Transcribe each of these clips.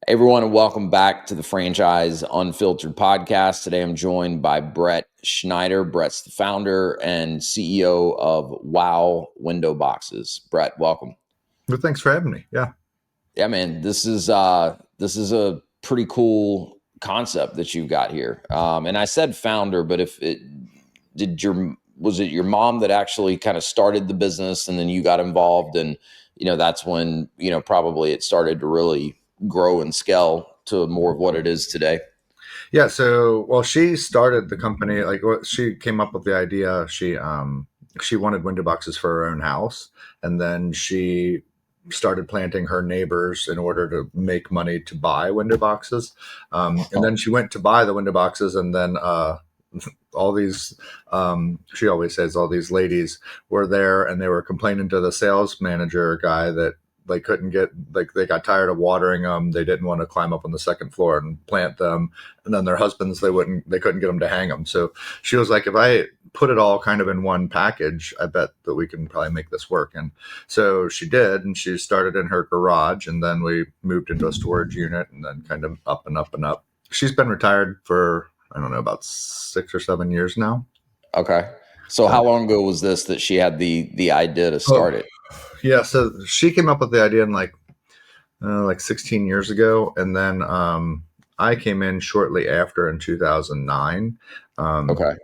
Everyone, and welcome back to the Franchise Unfiltered podcast. Today, I'm joined by Bret Schneider. Bret's the founder and CEO of WOW WindowBoxes. Bret, welcome. Well, thanks for having me. Yeah, man, this is a pretty cool concept that you've got here. And I said founder, but was it your mom that actually kind of started the business, and then you got involved, and that's when probably it started to really grow and scale to more of what it is today. Yeah. So, she started the company. She came up with the idea. She wanted window boxes for her own house, and then she started planting her neighbors in order to make money to buy window boxes. And then she went to buy the window boxes, and then all these, she always says, all these ladies were there, and they were complaining to the sales manager guy that they couldn't get, they got tired of watering them. They didn't want to climb up on the second floor and plant them. And then their husbands, they couldn't get them to hang them. So she was like, if I put it all kind of in one package, I bet that we can probably make this work. And so she did, and she started in her garage, and then we moved into a storage unit, and then kind of up and up and up. She's been retired for, I don't know, about 6 or 7 years now. Okay. So how long ago was this that she had the idea to start it? Yeah, so she came up with the idea in like 16 years ago, and then I came in shortly after in 2009. Okay.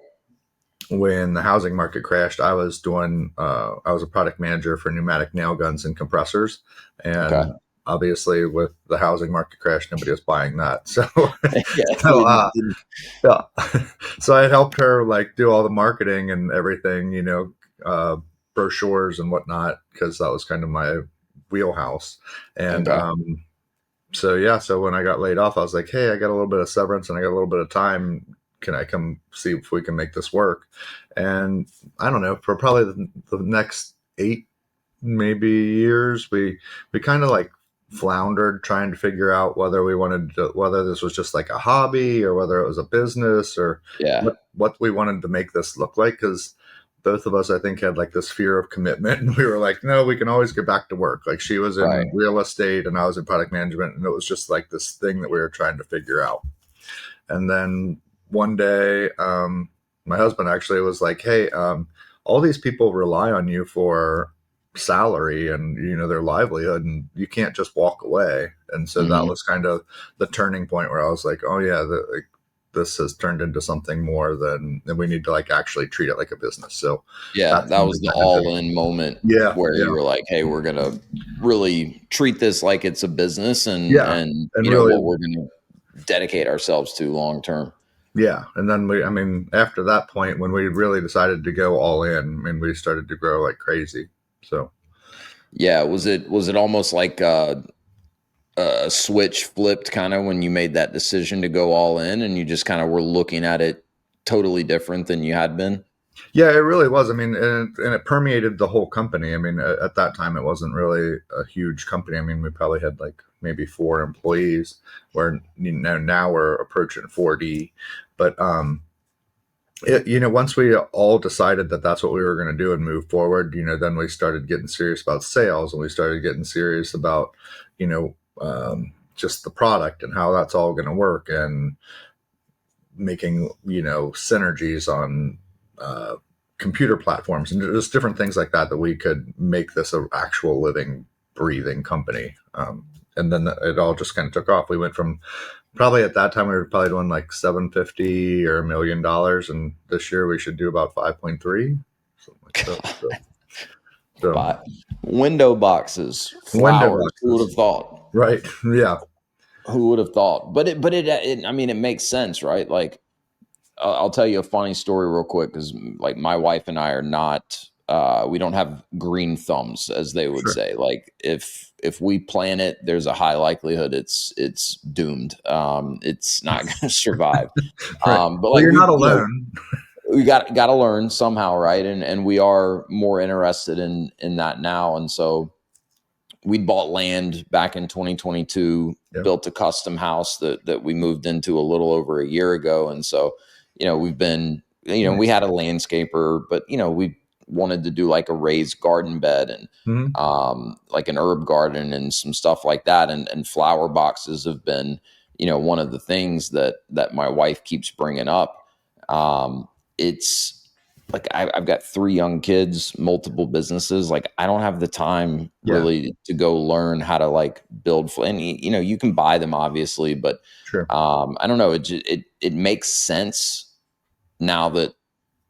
When the housing market crashed, I was a product manager for pneumatic nail guns and compressors, and obviously with the housing market crash, nobody was buying that. So, so I helped her do all the marketing and everything, brochures and whatnot, because that was kind of my wheelhouse. And so when I got laid off, I was like, hey, I got a little bit of severance and I got a little bit of time. Can I come see if we can make this work? And I don't know, for probably the next 8 maybe years, we kind of floundered trying to figure out whether this was just like a hobby or whether it was a business, or what we wanted to make this look like. Because both of us, I think, had this fear of commitment, and we were like, no, we can always get back to work. She was in real estate and I was in product management, and it was just this thing that we were trying to figure out. And then one day, my husband actually was like, hey, all these people rely on you for salary and their livelihood, and you can't just walk away. And so that was kind of the turning point where I was like, oh yeah, this has turned into something more than we need to actually treat it like a business. So that was the all-in moment where you were like, hey, we're gonna really treat this like it's a business, and really, what we're gonna dedicate ourselves to long term. Yeah. And then after that point, when we really decided to go all in, we started to grow like crazy. So yeah, was it almost like a switch flipped kind of when you made that decision to go all in, and you just kind of were looking at it totally different than you had been? Yeah, it really was. And it permeated the whole company. At that time, it wasn't really a huge company. We probably had maybe 4 employees, where now we're approaching 40. But once we all decided that that's what we were going to do and move forward, then we started getting serious about sales, and we started getting serious about just the product and how that's all going to work, and making synergies on computer platforms and just different things like that we could make this an actual living, breathing company. And then it all just kind of took off. We went from, probably at that time, we were probably doing $750 or $1 million, and this year we should do about 5.3, something like that. So window boxes, flowers. Who would have thought? Right. Yeah. Who would have thought? But it makes sense, right? I'll tell you a funny story real quick, because my wife and I are not, we don't have green thumbs, as they would say. If we plan it, there's a high likelihood it's doomed. It's not going to survive. But you're not alone. We got to learn somehow, right? And we are more interested in that now. And so we bought land back in 2022, built a custom house that we moved into a little over a year ago. And so, we've been, we had a landscaper, but, wanted to do like a raised garden bed and Mhm. like an herb garden and some stuff like that. And flower boxes have been, one of the things that my wife keeps bringing up. It's like I've got 3 young kids, multiple businesses. Like I don't have the time Yeah, really to go learn how to like build. And you can buy them obviously, but sure. I don't know. It makes sense now that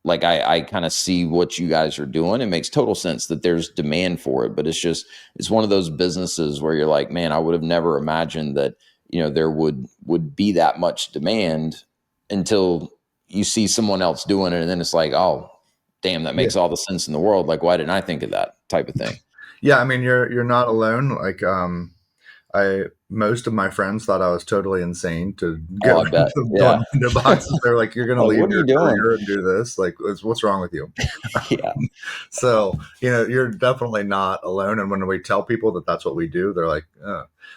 like I kind of see what you guys are doing. It makes total sense that there's demand for it, but it's one of those businesses where you're like, man, I would have never imagined that, there would be that much demand until you see someone else doing it. And then it's like, oh, damn, that Yeah. makes all the sense in the world. Like, why didn't I think of that type of thing? Yeah, I mean, you're not alone. Like, I most of my friends thought I was totally insane to Oh, go I bet. into Yeah. doing window boxes. They're like, "You're going to Like, leave what are your you doing? career and do this? Like, what's wrong with you?" Yeah. So, you're definitely not alone. And when we tell people that that's what we do, they're like,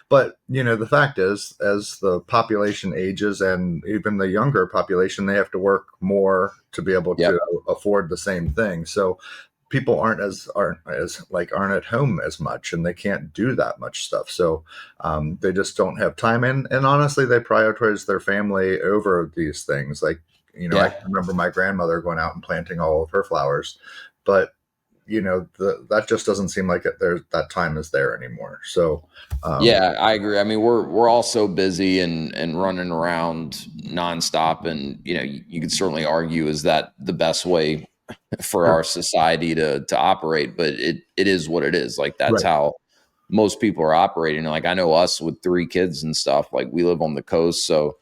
But, the fact is, as the population ages and even the younger population, they have to work more to be able to Yep. afford the same thing. So people aren't at home as much, and they can't do that much stuff. So they just don't have time. And honestly, they prioritize their family over these things. Like, I Yeah. can remember my grandmother going out and planting all of her flowers, but that just doesn't seem like that time is there anymore. So, um, Yeah, I agree. I mean, we're all so busy and running around nonstop, and you could certainly argue is that the best way for sure. our society to operate, but it is what it is. Like that's Right. how most people are operating. Like I know us with 3 kids and stuff. Like we live on the coast, so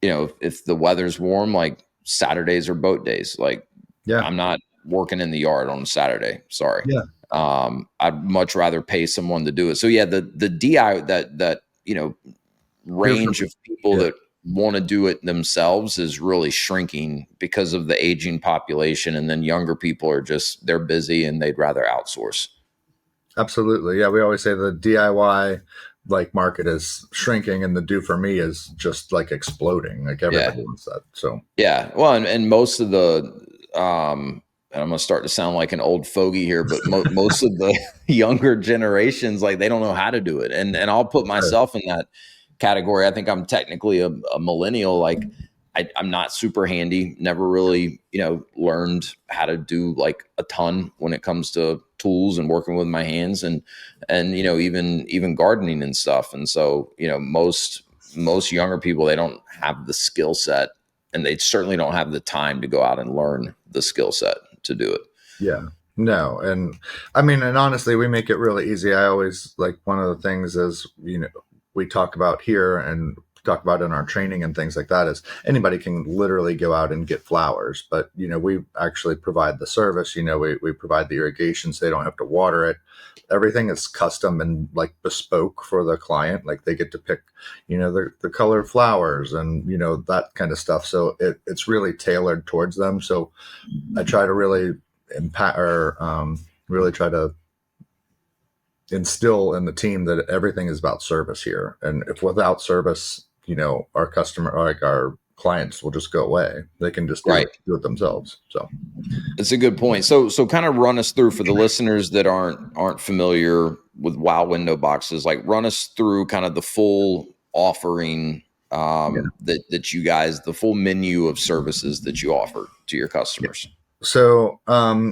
if the weather's warm, like Saturdays are boat days. Like Yeah. I'm not working in the yard on Saturday. Sorry. Yeah. I'd much rather pay someone to do it. So yeah, the DI that Here for range of people Yeah. that want to do it themselves is really shrinking because of the aging population, and then younger people are just they're busy and they'd rather outsource. Absolutely. Yeah, we always say the DIY like market is shrinking and the do for me is just like exploding. Like Yeah. everybody wants that. So, Yeah. Well, and most of the, and I'm going to start to sound like an old fogey here, but most of the younger generations, like they don't know how to do it. And I'll put sure. myself in that category. I think I'm technically a millennial. Like I'm not super handy, never really, learned how to do like a ton when it comes to tools and working with my hands and, even gardening and stuff. And so, most younger people, they don't have the skill set and they certainly don't have the time to go out and learn the skill set to do it. Yeah. No. And I mean, and honestly, we make it really easy. I always like one of the things is, we talk about here and talk about in our training and things like that is anybody can literally go out and get flowers, but we actually provide the service. We provide the irrigation so they don't have to water it. Everything is custom and like bespoke for the client. Like they get to pick, the color of flowers and that kind of stuff. So it's really tailored towards them. So I try to really impact or really try to instill in the team that everything is about service here. And if without service, our customer, like our clients, will just go away. They can just do Right. it themselves. So It's a good point. So kind of run us through for the listeners that aren't familiar with WOW window boxes, like run us through kind of the full offering yeah. that you guys, the full menu of services that you offer to your customers. So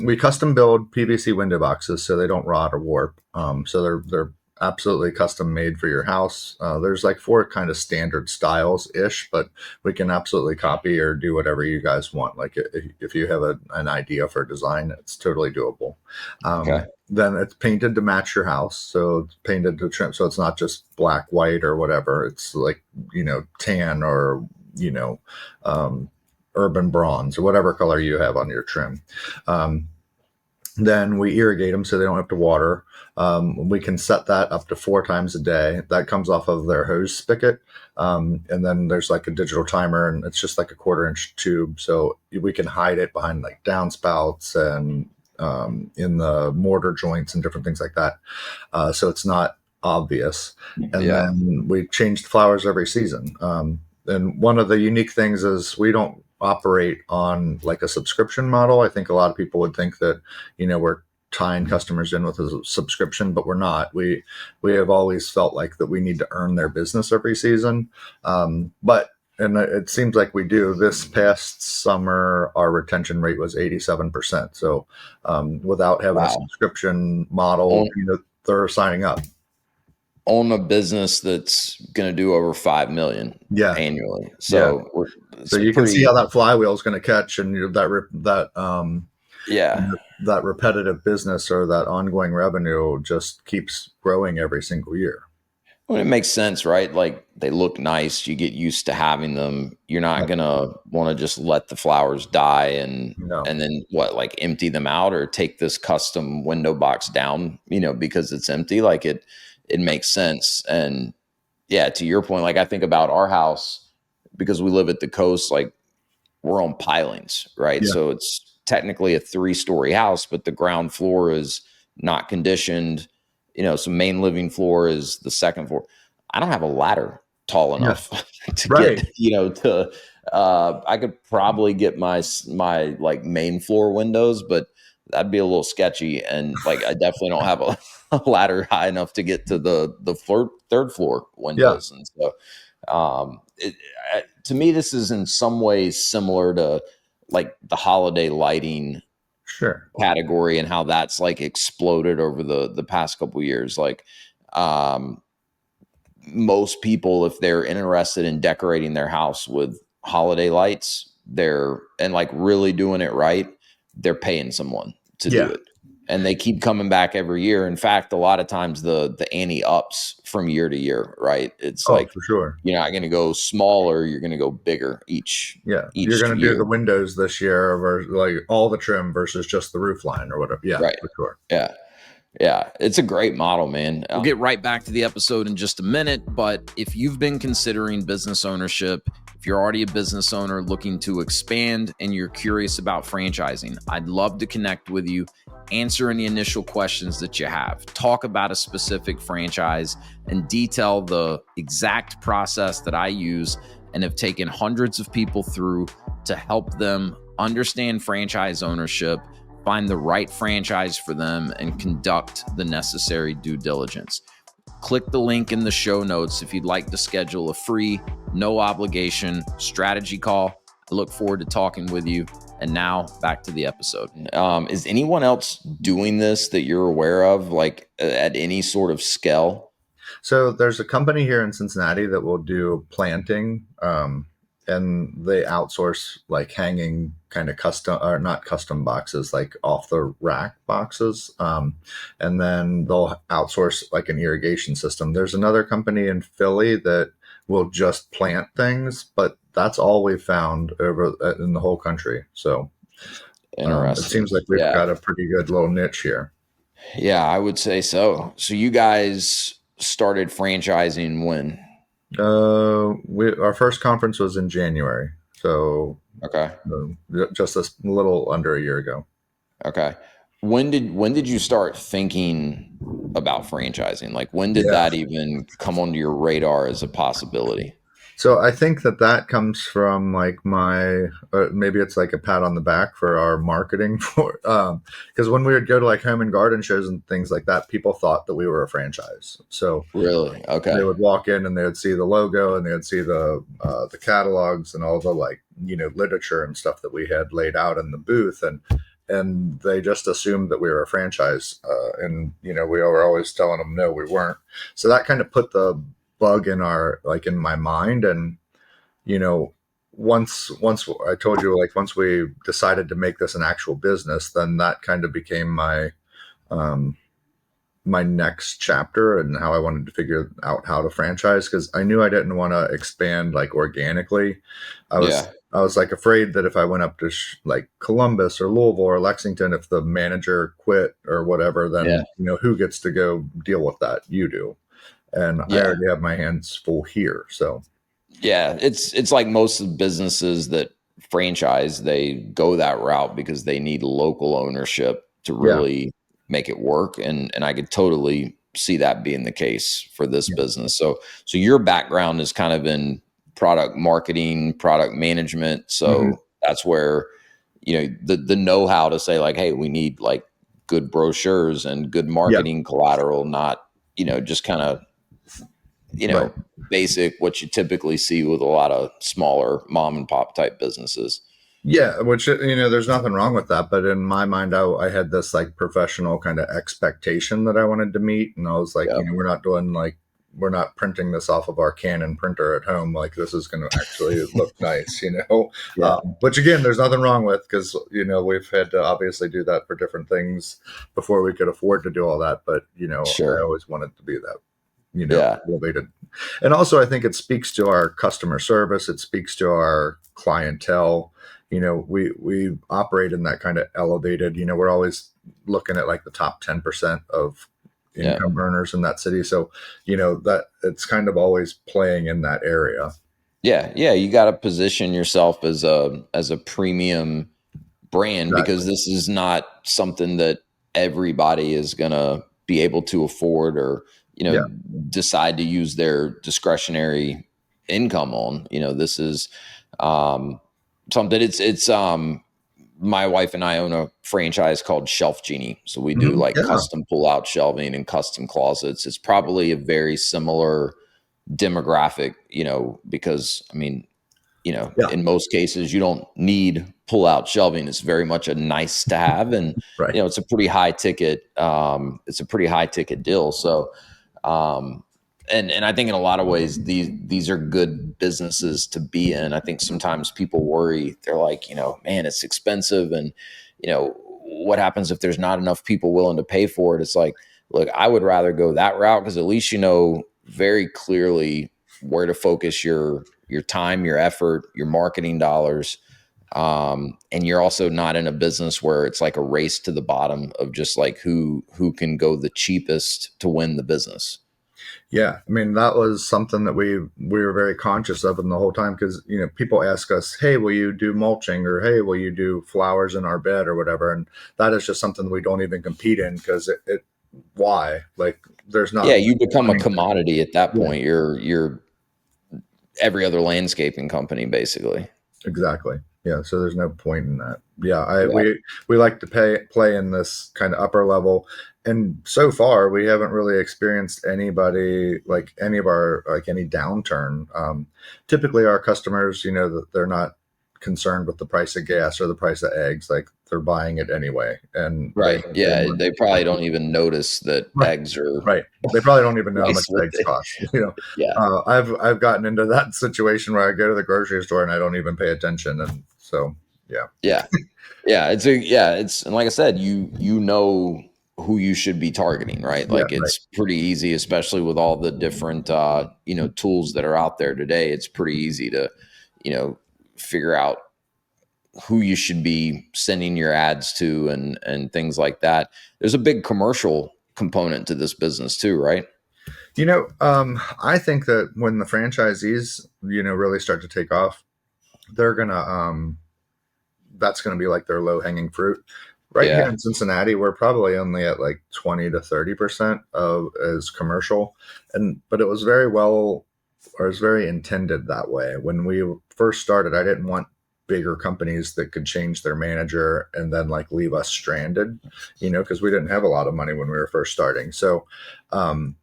we custom build PVC window boxes so they don't rot or warp. So they're absolutely custom made for your house. There's like 4 kind of standard styles ish, but we can absolutely copy or do whatever you guys want. Like if you have an idea for a design, it's totally doable. Okay. Then it's painted to match your house. So it's painted to trim. So it's not just black, white, or whatever. It's like, tan or, you know, um, urban bronze or whatever color you have on your trim. Um, then we irrigate them so they don't have to water. We can set that up to 4 times a day. That comes off of their hose spigot. And then there's like a digital timer, and it's just like a 1/4 inch tube. So we can hide it behind like downspouts and in the mortar joints and different things like that. So it's not obvious. And Yeah. then we change the flowers every season. And one of the unique things is we don't operate on like a subscription model. I think a lot of people would think that, we're tying customers in with a subscription, but we're not. We have always felt like that we need to earn their business every season. But and it seems like we do. This past summer, our retention rate was 87%. So without having a Wow. subscription model, On, they're signing up. on a business that's going to do over 5 million Yeah, annually. yeah. So So it's you can see pretty, how that flywheel is going to catch, and yeah. that repetitive business or that ongoing revenue just keeps growing every single year. Well, it makes sense, right? Like they look nice. You get used to having them. You're not gonna want to just let the flowers die No. and then what, like empty them out or take this custom window box down, because it's empty. Like it makes sense. And yeah, to your point, like I think about our house because we live at the coast, like we're on pilings, right? Yeah. So it's technically a 3-story house, but the ground floor is not conditioned. So main living floor is the second floor. I don't have a ladder tall Yeah. enough to Right. get, to I could probably get my like main floor windows, but that'd be a little sketchy. And like I definitely don't have a ladder high enough to get to the third floor Yeah. windows. And so to me, this is in some ways similar to like the holiday lighting Sure. category and how that's like exploded over the past couple years. Like, most people, if they're interested in decorating their house with holiday lights, and like really doing it right, they're paying someone to do Yeah. it. And they keep coming back every year. In fact, a lot of times the ante ups from year to year, right? It's Oh, like for sure. you're not going to go smaller, you're going to go bigger each Yeah. You're each going to do the year. windows this year, or like all the trim versus just the roof line or whatever. Yeah, Right. for sure. Yeah. Yeah, it's a great model, man. We'll get right back to the episode in just a minute, but if you've been considering business ownership, if you're already a business owner looking to expand and you're curious about franchising, I'd love to connect with you, answer any initial questions that you have, talk about a specific franchise, and detail the exact process that I use and have taken hundreds of people through to help them understand franchise ownership, find the right franchise for them, and conduct the necessary due diligence. Click the link in the show notes if you'd like to schedule a free, no obligation strategy call. I look forward to talking with you. And now back to the episode. Is anyone else doing this that you're aware of, like at any sort of scale? So there's a company here in Cincinnati that will do planting, and they outsource like hanging kind of custom, or not custom boxes, like off the rack boxes. And then they'll outsource like an irrigation system. There's another company in Philly that will just plant things, but that's all we've found over in the whole country. So it Interesting. seems like we've Yeah. got a pretty good little niche here. Yeah, I would say so. So you guys started franchising when? Our first conference was in January, so Okay. just a little under a year ago. Okay. When did you start thinking about franchising? Like when did Yeah. that even come onto your radar as a possibility? So I think that comes from like maybe it's like a pat on the back for our marketing for because when we would go to like home and garden shows and things like that, people thought that we were a franchise. So Really? they Okay. would walk in and they would see the logo and they would see the catalogs and all the like literature and stuff that we had laid out in the booth, and they just assumed that we were a franchise, and we were always telling them no, we weren't. So that kind of put the bug in my mind, and once I told you, like once we decided to make this an actual business, then that kind of became um, my next chapter and how I wanted to figure out how to franchise, because I knew I didn't want to expand like organically. I was Yeah. I was like afraid that if I went up to like Columbus or Louisville or Lexington, if the manager quit or whatever, Yeah. then who gets to go deal with that? You do, and I Yeah. already have my hands full here. So Yeah. It's like most of the businesses that franchise, they go that route because they need local ownership to yeah, really make it work. And I could totally see that being the case for this yeah. business. So your background is kind of in product marketing, product management. Mhm. So that's where, the know-how to say like, hey, we need like good brochures and good Yeah. marketing collateral, not, just kind of, Right. basic, what you typically see with a lot of smaller mom and pop type businesses. Yeah, which there's nothing wrong with that, but in my mind, I had this like professional kind of expectation that I wanted to meet, and I was like, Yeah. we're not printing this off of our Canon printer at home. Like this is going to actually look nice. Yeah. Which again, there's nothing wrong with because we've had to obviously do that for different things before we could afford to do all that. But I Sure. always wanted to be that Yeah. elevated. And also, I think it speaks to our customer service. It speaks to our clientele. We operate in that kind of elevated. We're always looking at like the top 10% of Yeah. income earners in that city. So, that it's kind of always playing in that area. Yeah. Yeah. You got to position yourself as a premium brand, Exactly. because this is not something that everybody is going to be able to afford, or, Yeah. decide to use their discretionary income on. This is something, it's my wife and I own a franchise called Shelf Genie. So we do like Yeah. custom pull out shelving and custom closets. It's probably a very similar demographic, because I mean, Yeah. in most cases, you don't need pull out shelving. It's very much a nice to have. And, Right. it's a pretty high ticket. It's a pretty high ticket deal. So, um, and I think in a lot of ways, these are good businesses to be in. I think sometimes people worry, they're like, man, it's expensive. And, what happens if there's not enough people willing to pay for it? It's like, look, I would rather go that route, because at least very clearly where to focus your time, your effort, your marketing dollars. And you're also not in a business where it's like a race to the bottom of just like who can go the cheapest to win the business. Yeah, I mean that was something that we were very conscious of in the whole time because people ask us, "Hey, will you do mulching?" or "Hey, will you do flowers in our bed?" or whatever, and that is just something we don't even compete in because it why like there's Yeah, not you become a money. commodity at that Yeah, point. You're every other landscaping company, basically. exactly. Yeah, so there's no point in that. Yeah, Yeah. we like to play in this kind of upper level, and so far we haven't really experienced anybody like any of our like any downturn. Typically, our customers, that they're not concerned with the price of gas or the price of eggs, like they're buying it anyway, and Right. they Yeah. want They probably don't even notice that right, eggs are right. They probably don't even know how much twice what eggs they. cost. Yeah. I've gotten into that situation where I go to the grocery store and I don't even pay attention, and so yeah. Yeah. It's and like I said, you know who you should be targeting, right? Yeah, Like right. it's pretty easy, especially with all the different tools that are out there today. It's pretty easy to, you know, figure out who you should be sending your ads to, and things like that. There's a big commercial component to this business too, right? I think that when the franchisees, really start to take off, they're gonna that's gonna be like their low hanging fruit. Right here Yeah. in Cincinnati, we're probably only at like 20 to 30% of as commercial, and but it was very well, or it's very intended that way. When we first started, I didn't want bigger companies that could change their manager and then like leave us stranded, because we didn't have a lot of money when we were first starting. So um,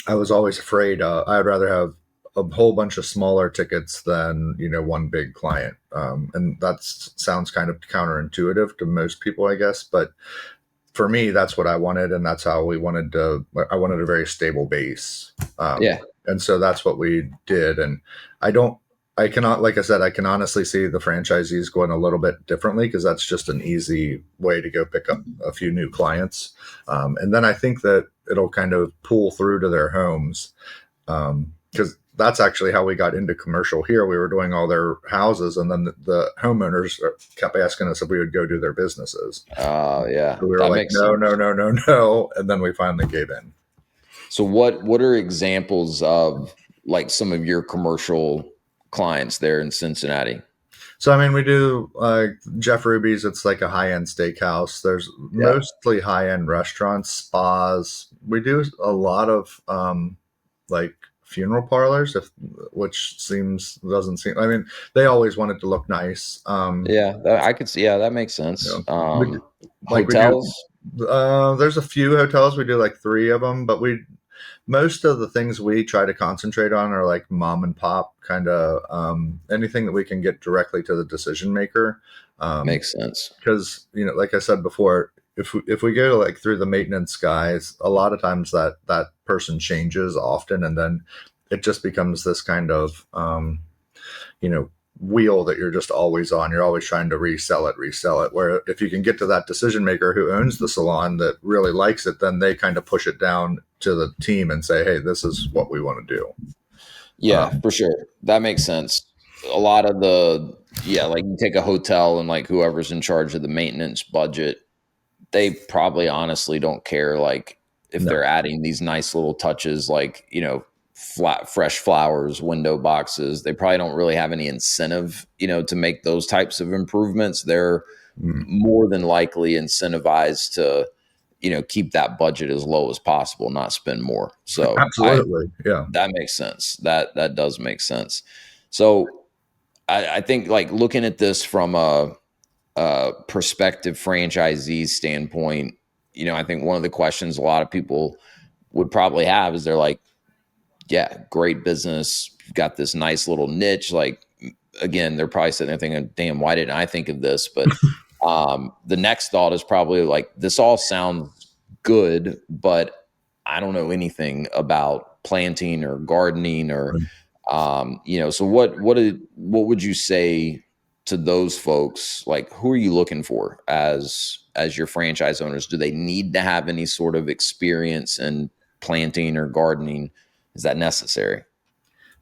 I was always afraid. I'd rather have a whole bunch of smaller tickets than one big client, and that sounds kind of counterintuitive to most people, I guess. But for me, that's what I wanted, and that's how we wanted to. I wanted a very stable base, Yeah. and so that's what we did. And I don't. I cannot, like I said, I can honestly see the franchisees going a little bit differently because that's just an easy way to go pick up a few new clients. And then I think that it'll kind of pull through to their homes because that's actually how we got into commercial here. We were doing all their houses, and then the homeowners kept asking us if we would go do their businesses. Yeah. So we were That like, makes no, sense. no, no, no, no. And then we finally gave in. So what are examples of like some of your commercial clients there in Cincinnati? So, I mean, we do Jeff Ruby's. It's like a high end steakhouse. There's Yeah. mostly high end restaurants, spas. We do a lot of like funeral parlors, which doesn't seem. I mean, they always want it to look nice. Yeah, I could see. Yeah, that makes sense. We like we do. Hotels There's a few hotels. We do like 3 of them, but most of the things we try to concentrate on are like mom and pop kind of, anything that we can get directly to the decision maker. makes sense. Because like I said before, if we go like through the maintenance guys, a lot of times that person changes often, and then it just becomes this kind of wheel that you're just always on. You're always trying to resell it. Where if you can get to that decision maker who owns the salon that really likes it, then they kind of push it down to the team and say, hey, this is what we want to do. Yeah, for sure. That makes sense. A lot of like you take a hotel and like whoever's in charge of the maintenance budget, they probably honestly don't care. Like if No. they're adding these nice little touches, like, fresh flowers, window boxes, they probably don't really have any incentive, to make those types of improvements. They're Mm. more than likely incentivized to, keep that budget as low as possible, not spend more. So Absolutely. Yeah. that makes sense. That does make sense. So I think like looking at this from a prospective franchisee standpoint, I think one of the questions a lot of people would probably have is they're like, yeah, great business. You've got this nice little niche. Like, again, they're probably sitting there thinking, damn, why didn't I think of this? But the next thought is probably like, this all sounds good, but I don't know anything about planting or gardening or, so what would you say to those folks? Like, who are you looking for as your franchise owners? Do they need to have any sort of experience in planting or gardening? Is that necessary?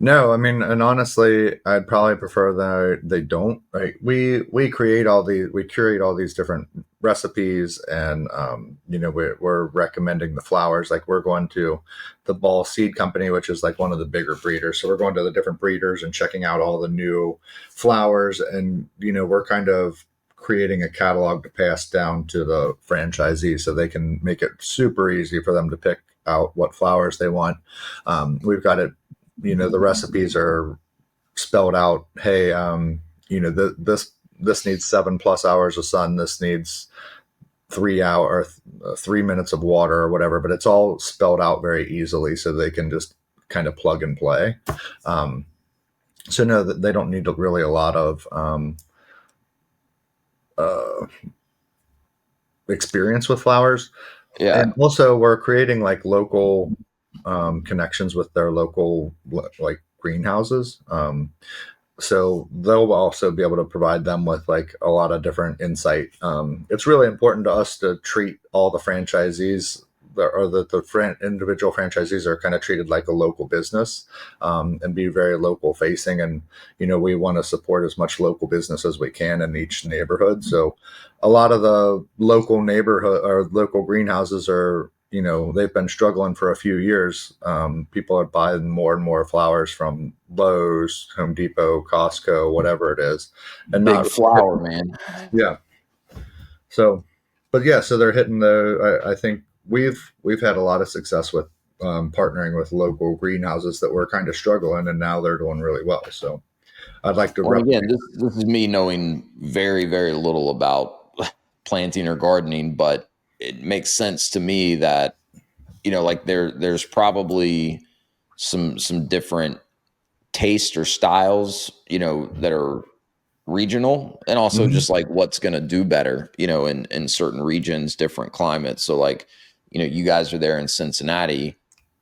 No, I mean, and honestly, I'd probably prefer that they don't. Like we curate all these different recipes, and we're recommending the flowers. Like we're going to the Ball Seed Company, which is like one of the bigger breeders. So we're going to the different breeders and checking out all the new flowers, and we're kind of creating a catalog to pass down to the franchisees so they can make it super easy for them to pick out what flowers they want. We've got it, the recipes are spelled out. Hey, this needs 7+ hours of sun. This needs 3 minutes of water or whatever, but it's all spelled out very easily so they can just kind of plug and play. So no, that they don't need really a lot of experience with flowers. Yeah. And also we're creating like local connections with their local like greenhouses. So they'll also be able to provide them with like a lot of different insight. It's really important to us to treat all the franchisees the individual franchisees are kind of treated like a local business, and be very local facing. And, we want to support as much local business as we can in each neighborhood. So a lot of the local neighborhood or local greenhouses are, they've been struggling for a few years. People are buying more and more flowers from Lowe's, Home Depot, Costco, whatever it is. And big flower, man. Yeah. So, but yeah, so they're hitting I think we've had a lot of success with partnering with local greenhouses that were kind of struggling, and now they're doing really well. So I'd like to. Well, again, this is me knowing very, very little about planting or gardening, but it makes sense to me that, like there's probably some different taste or styles, that are regional, and also Mhm. just like what's going to do better, in certain regions, different climates. So like, you guys are there in Cincinnati,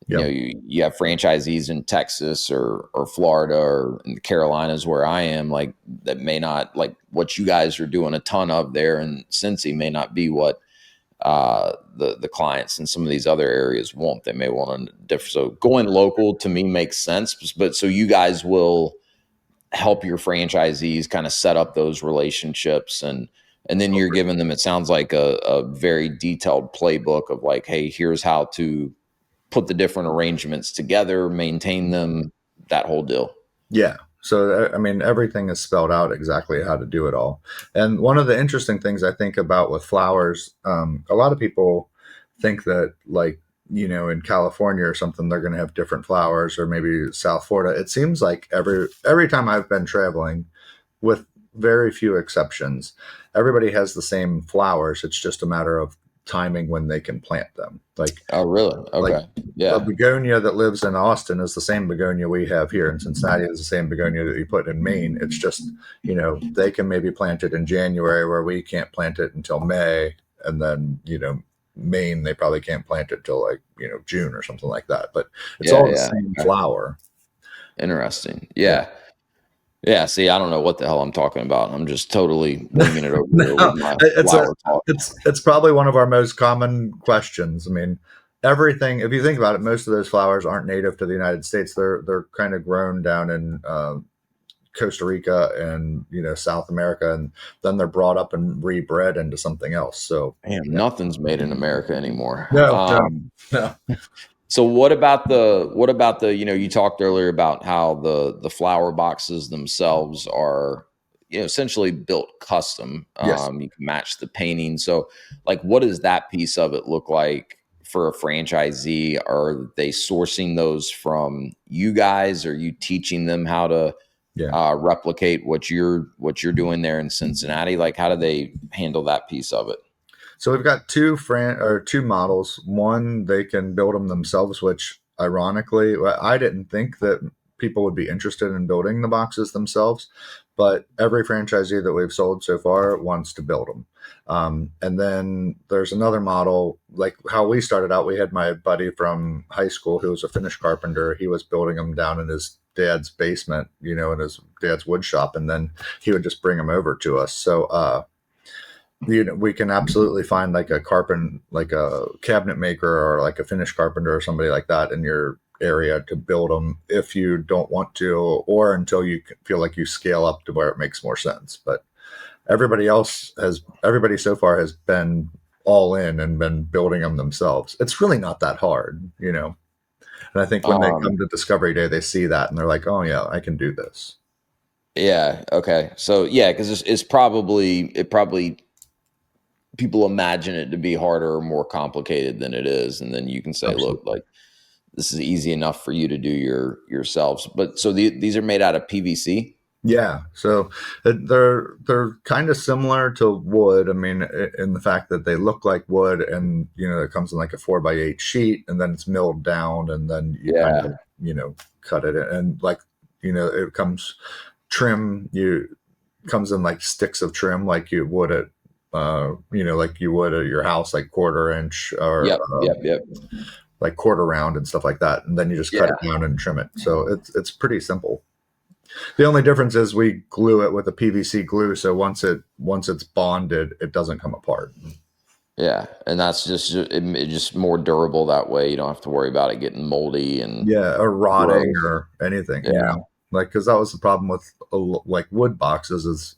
Yep. you have franchisees in Texas or Florida or in the Carolinas where I am, like that may not like what you guys are doing a ton of there in Cincy may not be what the clients in some of these other areas want. They may want to differ. So going local to me makes sense, but so you guys will help your franchisees kind of set up those relationships, and then you're giving them, it sounds like a very detailed playbook of like, hey, here's how to put the different arrangements together, maintain them, that whole deal. Yeah. So, I mean, everything is spelled out exactly how to do it all. And one of the interesting things I think about with flowers, a lot of people think that like in California or something, they're going to have different flowers, or maybe South Florida. It seems like every time I've been traveling, with very few exceptions, everybody has the same flowers. It's just a matter of timing when they can plant them. Oh, really? Like Okay. a Yeah. begonia that lives in Austin is the same begonia we have here in Cincinnati, is the same begonia that you put in Maine. It's just, they can maybe plant it in January where we can't plant it until May. And then, Maine, they probably can't plant it till like, June or something like that. But it's Yeah. all the Yeah. same Okay. flower. Interesting. Yeah. Yeah. Yeah. See, I don't know what the hell I'm talking about. I'm just totally winging it over here with No, my it's a flower talk. it's probably one of our most common questions. I mean, everything. If you think about it, most of those flowers aren't native to the United States. They're kind of grown down in Costa Rica and South America, and then they're brought up and rebred into something else. So Damn, nothing's made in America anymore. no, no, no. So what about the, you talked earlier about how the flower boxes themselves are, essentially built custom. Yes. You can match the painting. So like what does that piece of it look like for a franchisee? Are they sourcing those from you guys? Are you teaching them how to Yeah. replicate what you're doing there in Cincinnati? Like how do they handle that piece of it? So we've got two models. One, they can build them themselves, which ironically, I didn't think that people would be interested in building the boxes themselves, but every franchisee that we've sold so far wants to build them. And then there's another model, like how we started out. We had my buddy from high school who was a finish carpenter. He was building them down in his dad's basement, in his dad's wood shop, and then he would just bring them over to us. So, we can absolutely find like like a cabinet maker or like a finish carpenter or somebody like that in your area to build them if you don't want to, or until you feel like you scale up to where it makes more sense. But everybody so far has been all in and been building them themselves. It's really not that hard. And I think when they Um, come to Discovery Day, they see that and they're like, oh yeah, I can do this. yeah. Okay. So yeah, because it's probably people imagine it to be harder or more complicated than it is, and then you can say, look, Absolutely. like this is easy enough for you to do yourselves. But so these are made out of PVC. Yeah, so they're kind of similar to wood. I mean, in the fact that they look like wood, and it comes in like a 4x8 sheet, and then it's milled down, and then you kind Yeah. of cut it, and like it comes trim. You comes in like sticks of trim, like you would at like you would at your house, like quarter inch or Yep. Yep. Yep. like quarter round and stuff like that, and then you just cut Yeah. it down and trim it. So it's pretty simple. The only difference is we glue it with a PVC glue, so once it's bonded, it doesn't come apart. Yeah. And that's it's just more durable that way. You don't have to worry about it getting moldy and Yeah, or rotting gross. or anything, Yeah. like because that was the problem with like wood boxes is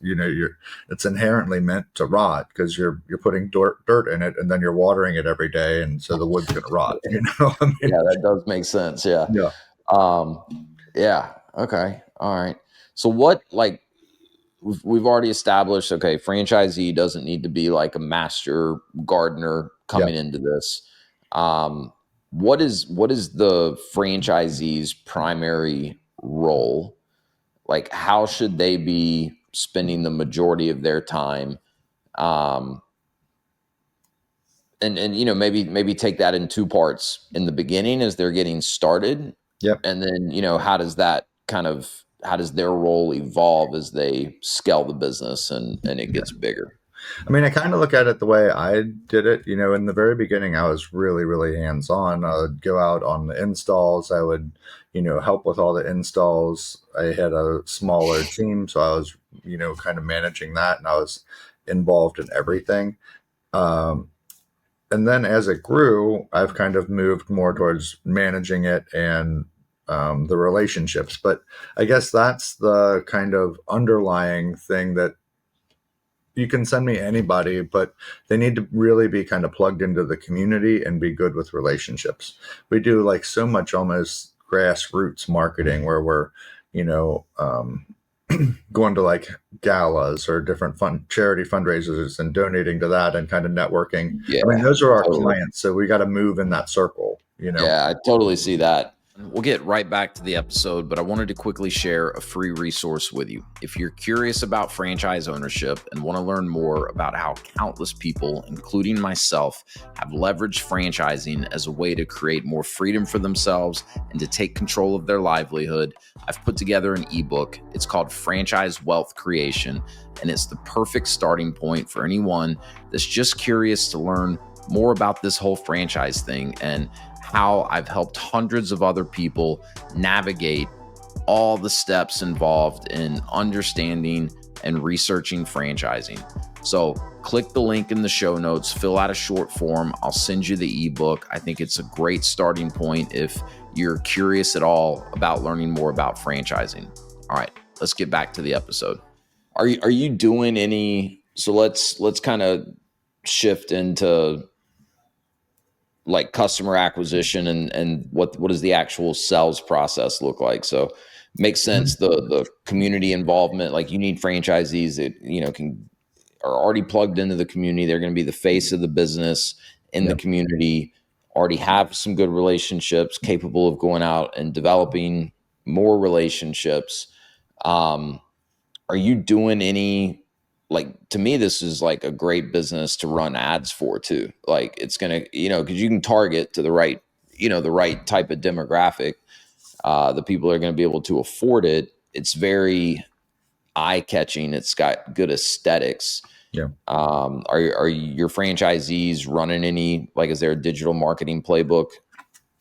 it's inherently meant to rot because you're putting dirt in it and then you're watering it every day, and so the wood's gonna rot. I mean, Yeah. That does make sense. Yeah. yeah, Um, yeah. Okay. All right. So what, like, we've already established, okay, franchisee doesn't need to be like a master gardener yeah. coming into this. Um, what is the franchisee's primary role? Like, how should they be spending the majority of their time? Um, and maybe take that in two parts in the beginning as they're getting started, Yep. and then how does their role evolve as they scale the business and it gets bigger? I mean, I kind of look at it the way I did it. In the very beginning, I was really, really hands on. I would go out on the installs. I would, help with all the installs. I had a smaller team, so I was, kind of managing that, and I was involved in everything. Um, and then as it grew, I've kind of moved more towards managing it and the relationships. But I guess that's the kind of underlying thing that you can send me anybody, but they need to really be kind of plugged into the community and be good with relationships. We do like so much almost grassroots marketing where we're, you know, um, going to like galas or different charity fundraisers and donating to that and kind of networking. I mean, Yeah, those are our totally. clients, so we got to move in that circle, you know. Yeah, I totally see that. We'll get right back to the episode, but I wanted to quickly share a free resource with you. If you're curious about franchise ownership and want to learn more about how countless people, including myself, have leveraged franchising as a way to create more freedom for themselves and to take control of their livelihood, I've put together an ebook. It's called Franchise Wealth Creation, and it's the perfect starting point for anyone that's just curious to learn more about this whole franchise thing and how I've helped hundreds of other people navigate all the steps involved in understanding and researching franchising. So click the link in the show notes, fill out a short form. I'll send you the ebook. I think it's a great starting point if you're curious at all about learning more about franchising. All right, let's get back to the episode. Are you doing any? So let's kind of shift into like customer acquisition and what does the actual sales process look like? So makes sense, the community involvement, like you need franchisees that are already plugged into the community. They're going to be the face of the business in the Yeah. community, already have some good relationships, capable of going out and developing more relationships. um, are you doing any, like, to me this is like a great business to run ads for too. Like it's gonna, because you can target to the right, the right type of demographic. The people are going to be able to afford it. It's very eye catching. It's got good aesthetics. Yeah. Are your franchisees running any, like, is there a digital marketing playbook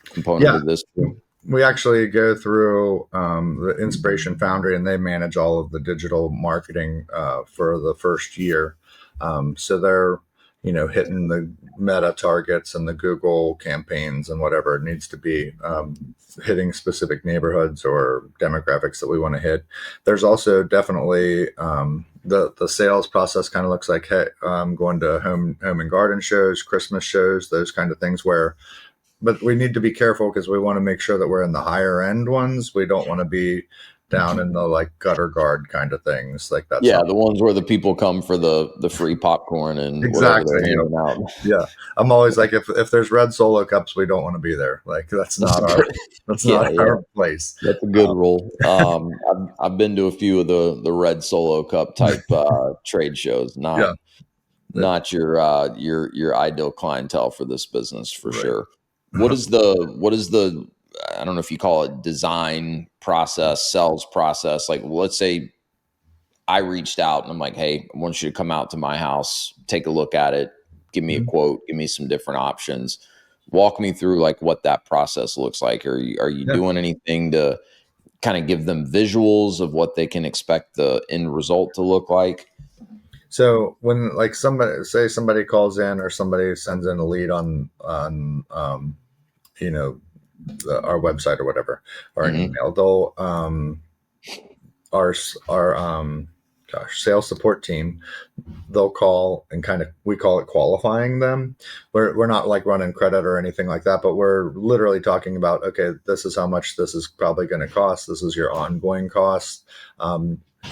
component Yeah. of this too? We actually go through the Inspiration Foundry, and they manage all of the digital marketing for the first year. So they're, hitting the Meta targets and the Google campaigns and whatever it needs to be, hitting specific neighborhoods or demographics that we want to hit. There's also definitely the sales process kind of looks like, hey, going to home and garden shows, Christmas shows, those kind of things where, but we need to be careful because we want to make sure that we're in the higher end ones. We don't want to be down in the like gutter guard kind of things. Like that's Yeah, not the ones where the people come for the free popcorn and whatever exactly. they're handing out. Yeah. I'm always like, if there's red Solo cups, we don't want to be there. Like that's That's a not our good, that's yeah, not yeah. our place. That's a good rule. I've been to a few of the red Solo Cup type trade shows. Yeah. Not your ideal clientele for this business for Right. sure. What is the I don't know if you call it design process, sales process. Like, let's say I reached out and I'm like, hey, I want you to come out to my house, take a look at it, give me a Mhm. quote, give me some different options. Walk me through like what that process looks like. Are you Yeah. doing anything to kind of give them visuals of what they can expect the end result to look like? So when like somebody calls in or somebody sends in a lead on you know our website or whatever, or an Hmm. email, they'll our sales support team, they'll call and kind of, we call it qualifying them. We're not like running credit or anything like that, but we're literally talking about, okay, this is how much this is probably going to cost. This is your ongoing cost.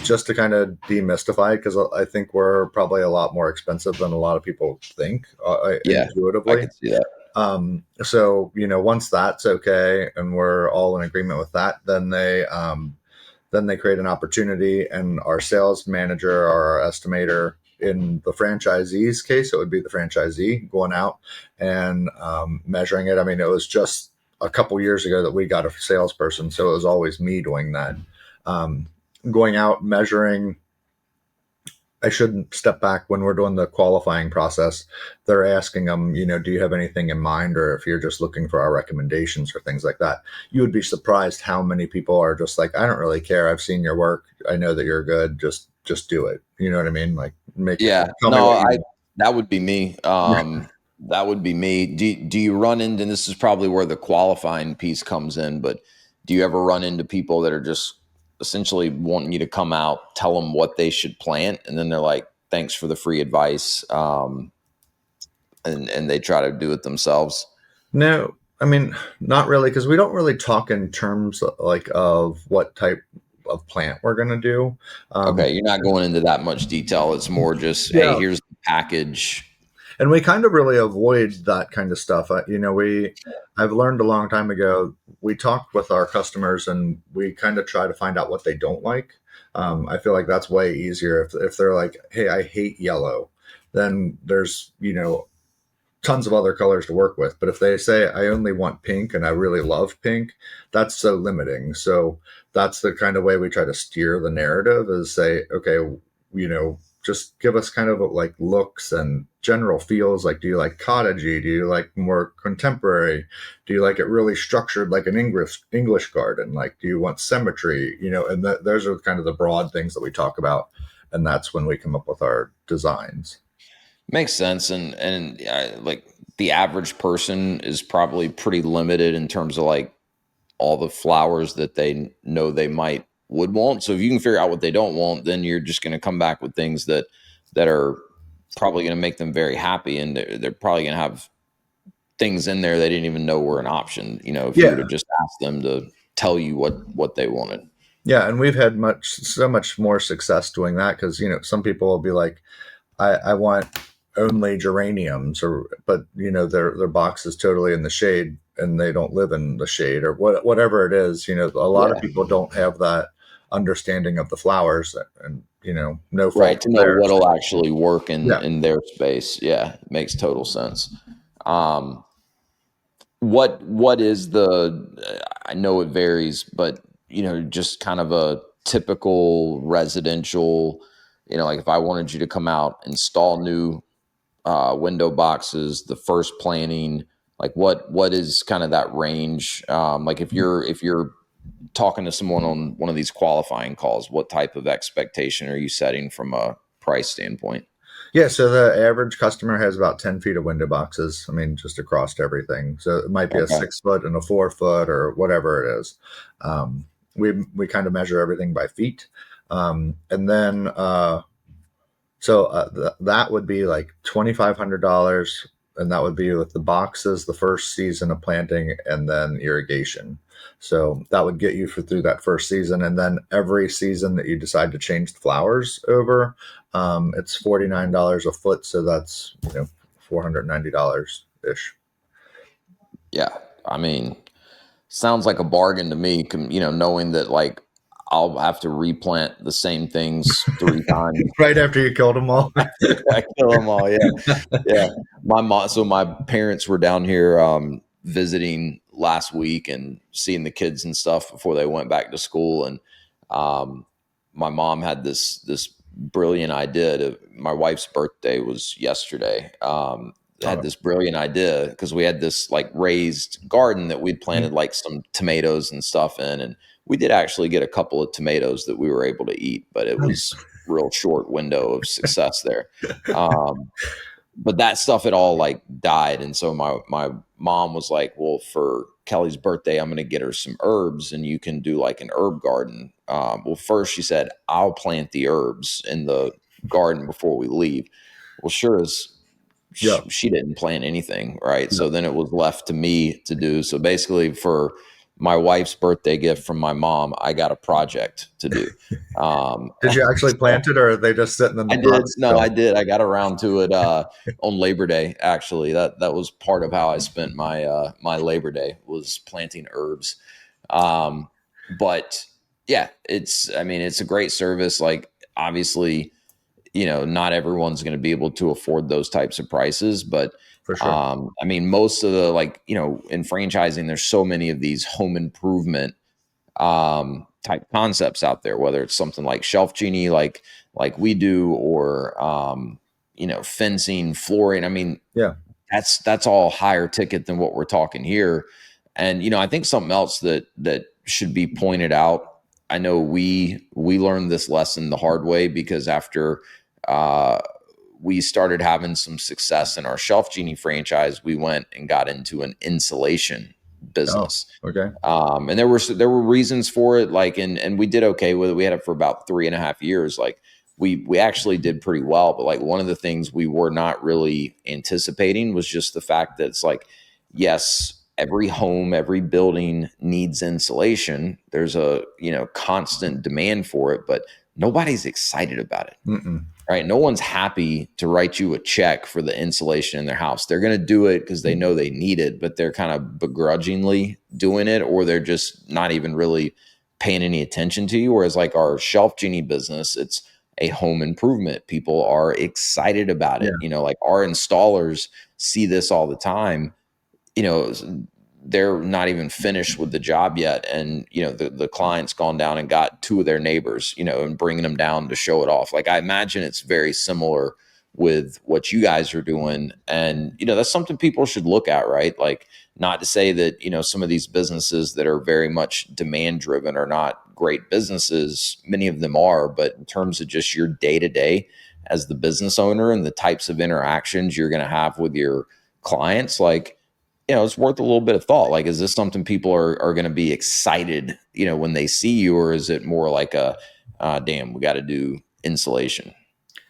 Just to kind of demystify, because I think we're probably a lot more expensive than a lot of people think Yeah, I intuitively. could see that. So, once that's okay and we're all in agreement with that, then they create an opportunity, and our sales manager or our estimator, in the franchisee's case, it would be the franchisee going out and measuring it. I mean, it was just a couple years ago that we got a salesperson, so it was always me doing that. Um, Going out, measuring. I shouldn't step back when we're doing the qualifying process. They're asking them, do you have anything in mind? Or if you're just looking for our recommendations or things like that, you would be surprised how many people are just like, I don't really care. I've seen your work. I know that you're good. Just do it. You know what I mean? Like Yeah, tell me no, what you that would be me. That would be me. Do you run into, and this is probably where the qualifying piece comes in, but do you ever run into people that are just essentially wanting you to come out, tell them what they should plant, and then they're like, thanks for the free advice, and they try to do it themselves? No, I mean, not really, because we don't really talk in terms like of what type. of plant we're going to do. Okay, you're not going into that much detail. It's more just, hey, Yeah. here's the package. And we kind of really avoid that kind of stuff. I've learned a long time ago, we talk with our customers and we kind of try to find out what they don't like. I feel like that's way easier. If they're like, hey, I hate yellow, then there's, tons of other colors to work with. But if they say, I only want pink and I really love pink, that's so limiting. So that's the kind of way we try to steer the narrative, is say, okay, just give us kind of like looks and general feels. Like, do you like cottagey? Do you like more contemporary? Do you like it really structured like an English garden? Like, do you want symmetry? And those are kind of the broad things that we talk about. And that's when we come up with our designs. Makes sense. And like the average person is probably pretty limited in terms of like all the flowers that they know they would want. So if you can figure out what they don't want, then you're just going to come back with things that are probably going to make them very happy, and they're probably going to have things in there they didn't even know were an option. If you would have just asked them to tell you what they wanted. Yeah, and we've had so much more success doing that, because some people will be like, I want only geraniums, but their box is totally in the shade and they don't live in the shade, or whatever it is. A lot of people don't have that understanding of the flowers, and no fault Right, to know theirs. what'll actually work Yeah. in their space. Yeah, it makes total sense. What is I know it varies, but just kind of a typical residential, like if I wanted you to come out, install new window boxes, the first planning, like what is kind of that range? Like if you're talking to someone on one of these qualifying calls, what type of expectation are you setting from a price standpoint? Yeah, so the average customer has about 10 feet of window boxes. I mean, just across everything. So it might be a Okay. 6 foot and a 4 foot or whatever it is. We kind of measure everything by feet. And then that would be like $2,500, and that would be with the boxes, the first season of planting, and then irrigation. So that would get you through that first season, and then every season that you decide to change the flowers over, it's $49 a foot. So that's $490 ish. Yeah, I mean, sounds like a bargain to me. Knowing that like I'll have to replant the same things 3 times. Right after you killed them all. I kill them all. Yeah, yeah. My parents were down here visiting last week and seeing the kids and stuff before they went back to school. And my mom had this brilliant idea. My wife's birthday was yesterday. Had this brilliant idea because we had this like raised garden that we'd planted like some tomatoes and stuff in, and we did actually get a couple of tomatoes that we were able to eat, but it was real short window of success there. But that stuff had all like died. And so my mom was like, well, for Kelly's birthday, I'm going to get her some herbs and you can do like an herb garden. Well, first she said, I'll plant the herbs in the garden before we leave. Well, sure as she didn't plan anything. Right. So then it was left to me to do. So basically for my wife's birthday gift from my mom, I got a project to do. Did you actually plant it, or are they just sitting in the I did. pots No, still? I did. I got around to it on Labor Day. Actually, that was part of how I spent my Labor Day, was planting herbs. But yeah, it's a great service. Like obviously, not everyone's going to be able to afford those types of prices, but For sure. most of the in franchising, there's so many of these home improvement type concepts out there, whether it's something like Shelf Genie, like we do, or fencing, flooring. I mean, Yeah. that's all higher ticket than what we're talking here. And I think something else that should be pointed out. I know we learned this lesson the hard way, because after we started having some success in our Shelf Genie franchise, we went and got into an insulation business. Oh, okay. And there were reasons for it, like, and we did okay with it. We had it for about 3.5 years. Like we actually did pretty well, but like one of the things we were not really anticipating was just the fact that it's like, yes, every home, every building needs insulation. There's a, constant demand for it, but nobody's excited about it. Mm-mm. Right? No one's happy to write you a check for the insulation in their house. They're going to do it because they know they need it, but they're kind of begrudgingly doing it, or they're just not even really paying any attention to you. Whereas like our Shelf Genie business, it's a home improvement. People are excited about Yeah. it. Like our installers see this all the time. you know, they're not even finished with the job yet. And, the client's gone down and got two of their neighbors, and bringing them down to show it off. Like, I imagine it's very similar with what you guys are doing. And, that's something people should look at, right? Like, not to say that, some of these businesses that are very much demand driven are not great businesses. Many of them are, but in terms of just your day to day as the business owner and the types of interactions you're going to have with your clients, like, it's worth a little bit of thought. Like, is this something people are going to be excited, when they see you, or is it more like damn, we got to do insulation?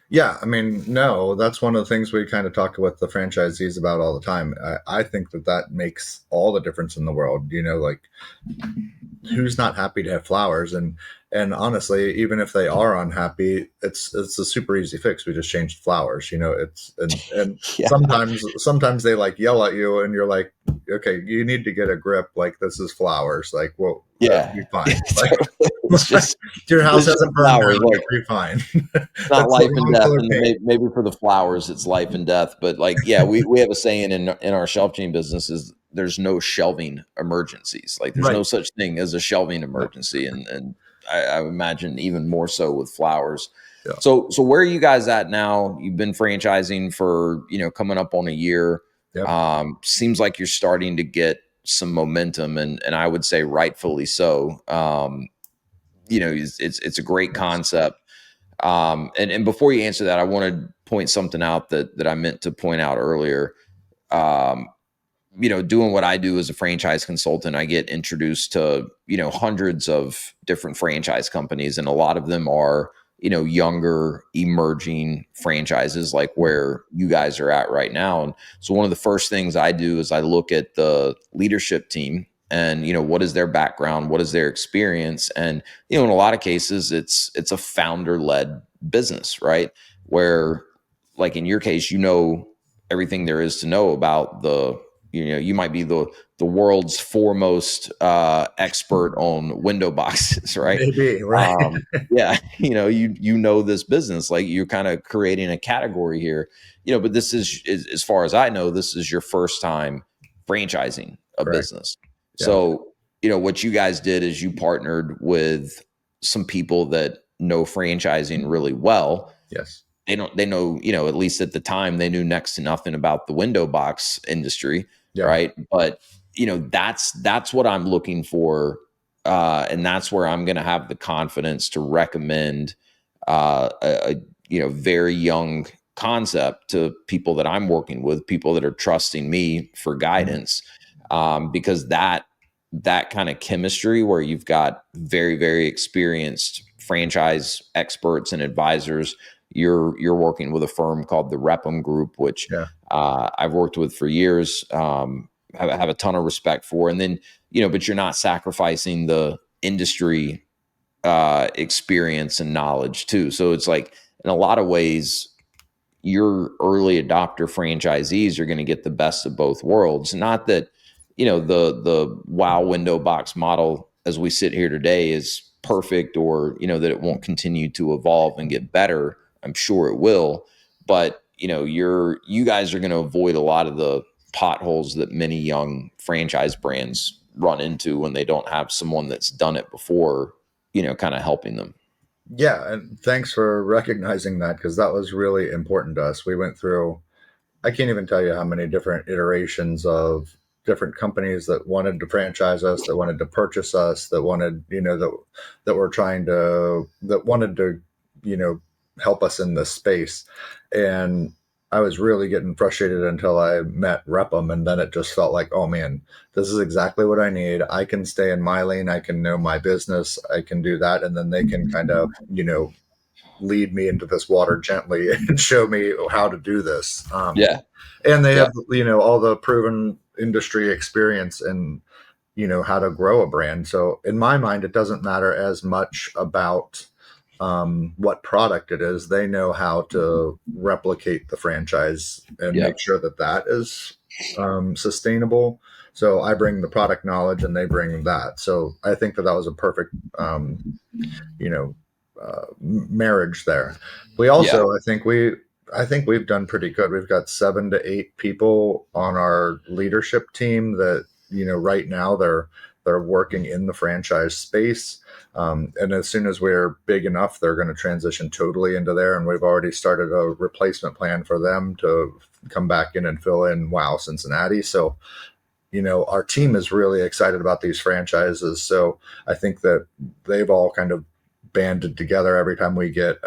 Yeah, I mean, no, that's one of the things we kind of talk with the franchisees about all the time. I think that makes all the difference in the world. Like, who's not happy to have flowers? And honestly, even if they are unhappy, it's a super easy fix. We just changed flowers. It's and Yeah. sometimes they like yell at you, and you're like, okay, you need to get a grip. Like, this is flowers. Like, well, Yeah. be fine. It's just your house hasn't burned flowers. down. Like, You'll be fine. it's not That's life the and wrong death, color and paint. maybe for the flowers it's life and death. But like, yeah, we have a saying in our shelf chain business is there's no shelving emergencies. Like, there's no Right. such thing as a shelving No. emergency, and I imagine even more so with flowers. Yeah. So where are you guys at now? You've been franchising for coming up on a year. Yep. Seems like you're starting to get some momentum, and I would say rightfully so. It's a great concept. And before you answer that, I want to point something out that I meant to point out earlier. Um, doing what I do as a franchise consultant, I get introduced to, hundreds of different franchise companies, and a lot of them are, younger emerging franchises like where you guys are at right now. And so one of the first things I do is I look at the leadership team and, what is their background? What is their experience? And, in a lot of cases, it's a founder led business, right? Where, like in your case, everything there is to know about you might be the world's foremost expert on window boxes, right? Maybe, right. Yeah, this business, like you're kind of creating a category here, but this is, as far as I know, this is your first time franchising a Correct. business. Yeah. So, what you guys did is you partnered with some people that know franchising really well. Yes. They know, at least at the time, they knew next to nothing about the window box industry. Yeah. Right. But, that's what I'm looking for. And that's where I'm going to have the confidence to recommend a very young concept to people that I'm working with, people that are trusting me for guidance. Because that kind of chemistry where you've got very, very experienced franchise experts and advisors. You're working with a firm called the Repham Group, which Yeah. I've worked with for years. Have a ton of respect for, and then but you're not sacrificing the industry experience and knowledge too. So it's like, in a lot of ways, your early adopter franchisees are going to get the best of both worlds. Not that the WOW window box model as we sit here today is perfect, or that it won't continue to evolve and get better. I'm sure it will, but you guys are going to avoid a lot of the potholes that many young franchise brands run into when they don't have someone that's done it before, kind of helping them. Yeah. And thanks for recognizing that, because that was really important to us. We went through, I can't even tell you how many different iterations of different companies that wanted to franchise us, that wanted to purchase us, that wanted, that were that wanted to, help us in this space. And I was really getting frustrated until I met Repham, and then it just felt like, oh man, this is exactly what I need. I can stay in my lane. I can know my business. I can do that. And then they can kind of, lead me into this water gently and show me how to do this. Yeah. And they Yeah. have, all the proven industry experience and, how to grow a brand. So in my mind, it doesn't matter as much about what product it is. They know how to replicate the franchise and Yeah. make sure that that is sustainable. So I bring the product knowledge and they bring that. So I think that that was a perfect, you know, marriage there. We Yeah. also, I think we've done pretty good. We've got 7 to 8 people on our leadership team that, right now they're working in the franchise space. And as soon as we're big enough, they're going to transition totally into there. And we've already started a replacement plan for them to come back in and fill in WOW Cincinnati. So, our team is really excited about these franchises. So I think that they've all kind of banded together every time we get,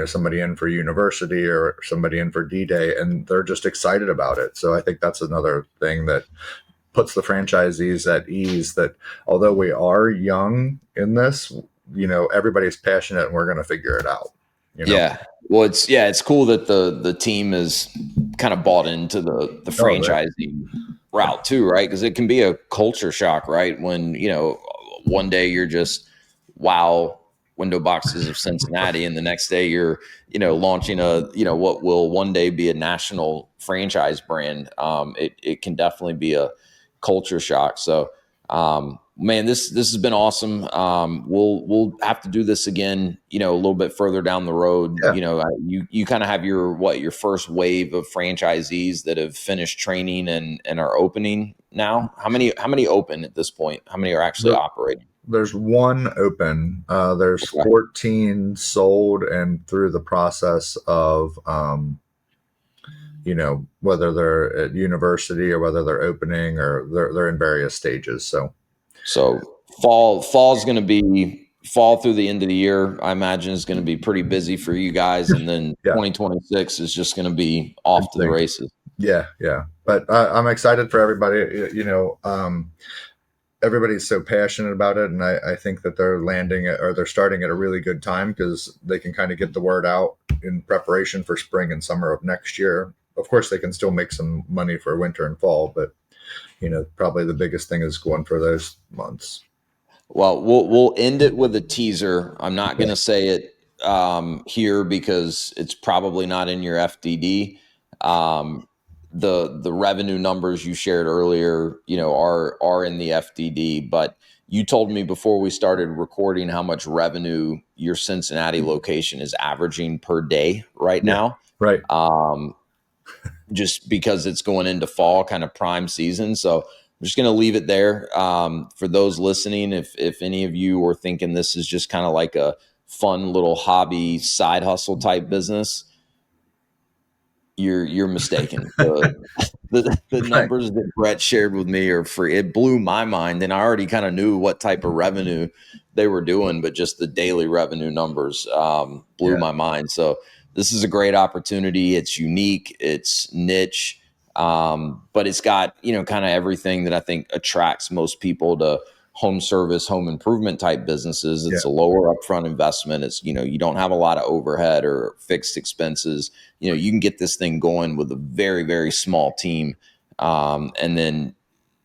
somebody in for university or somebody in for D-Day, and they're just excited about it. So I think that's another thing that puts the franchisees at ease, that although we are young in this, everybody's passionate and we're going to figure it out. Yeah. Well, it's cool that the team is kind of bought into the franchising route too, right? Because it can be a culture shock, right? When, one day you're just WOW window boxes of Cincinnati, and the next day you're, launching what will one day be a national franchise brand. It can definitely be a culture shock. So, man, this has been awesome. We'll have to do this again, a little bit further down the road. Yeah. You kind of have your first wave of franchisees that have finished training and are opening now. How many open at this point? How many are actually operating? There's one open. There's 14 sold and through the process of, whether they're at university or whether they're opening or they're in various stages. So fall's going to be fall through the end of the year. I imagine is going to be pretty busy for you guys, and then 2026 is just going to be off to the races. Yeah. But I'm excited for everybody. Everybody's so passionate about it, and I think that they're they're starting at a really good time because they can kind of get the word out in preparation for spring and summer of next year. Of course, they can still make some money for winter and fall, but probably the biggest thing is going for those months. Well, we'll end it with a teaser. I'm not going to say it here because it's probably not in your FDD. The revenue numbers you shared earlier, are in the FDD, but you told me before we started recording how much revenue your Cincinnati location is averaging per day right now. Right. Just because it's going into fall, kind of prime season. So I'm just going to leave it there. For those listening, if any of you are thinking this is just kind of like a fun little hobby side hustle type business, you're mistaken. The numbers that Bret shared with me are free. It blew my mind, and I already kind of knew what type of revenue they were doing, but just the daily revenue numbers blew my mind. So this is a great opportunity. It's unique. It's niche. But it's got, kind of everything that I think attracts most people to home service, home improvement type businesses. It's a lower upfront investment. It's, you don't have a lot of overhead or fixed expenses. You can get this thing going with a very, very small team. And then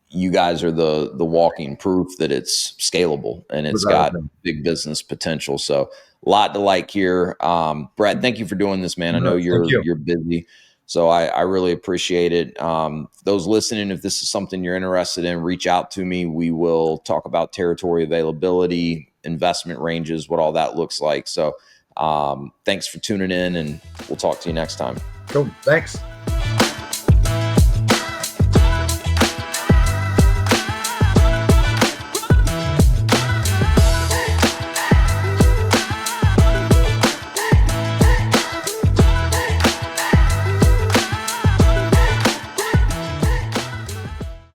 you guys are the walking proof that it's scalable and it's got big business potential. So a lot to like here. Bret, thank you for doing this, man. I know you're busy. So I really appreciate it. Those listening, if this is something you're interested in, reach out to me. We will talk about territory availability, investment ranges, what all that looks like. So thanks for tuning in, and we'll talk to you next time. Cool. Thanks.